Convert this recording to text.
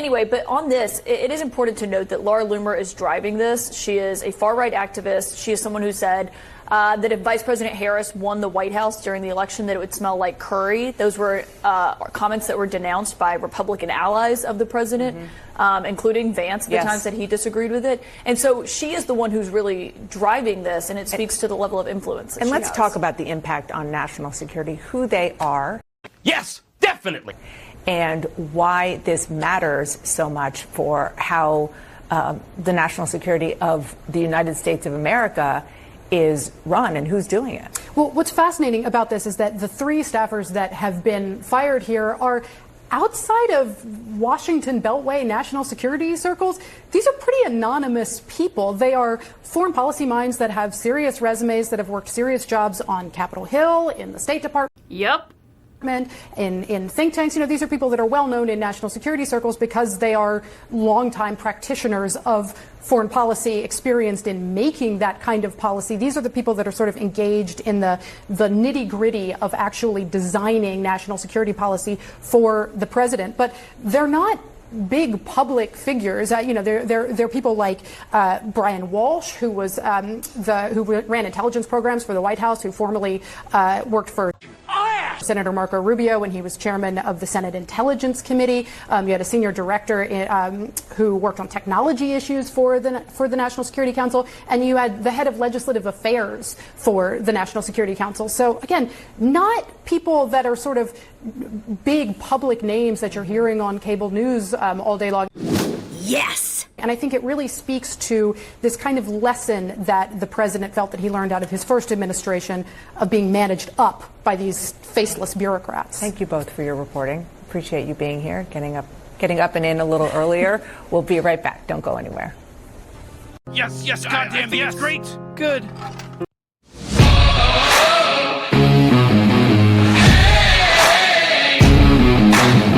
Anyway, but on this, it is important to note that Laura Loomer is driving this. She is a far-right activist. She is someone who said that if Vice President Harris won the White House during the election, that it would smell like curry. Those were comments that were denounced by Republican allies of the president, including Vance at the times that he disagreed with it. And so she is the one who's really driving this, and it speaks to the level of influence that And she let's has. talk about the impact on national security, who they are. Yes, definitely. And why this matters so much for how the national security of the United States of America is run and who's doing it. Well, what's fascinating about this is that the three staffers that have been fired here are outside of Washington Beltway national security circles. These are pretty anonymous people. They are foreign policy minds that have serious resumes, that have worked serious jobs on Capitol Hill, in the State Department. Yep. In think tanks. You know, these are people that are well known in national security circles because they are longtime practitioners of foreign policy, experienced in making that kind of policy. These are the people that are sort of engaged in the nitty-gritty of actually designing national security policy for the president. But they're not big public figures. You know, they're people like Brian Walsh, who was who ran intelligence programs for the White House, who formerly worked for Senator Marco Rubio when he was chairman of the Senate Intelligence Committee. You had a senior director who worked on technology issues for the National Security Council, and you had the head of legislative affairs for the National Security Council. So again, not people that are sort of big public names that you're hearing on cable news all day long. Yes! And I think it really speaks to this kind of lesson that the president felt that he learned out of his first administration of being managed up by these faceless bureaucrats. Thank you both for your reporting. Appreciate you being here, getting up and in a little earlier. We'll be right back. Don't go anywhere. Yes, goddamn, yes, great, good.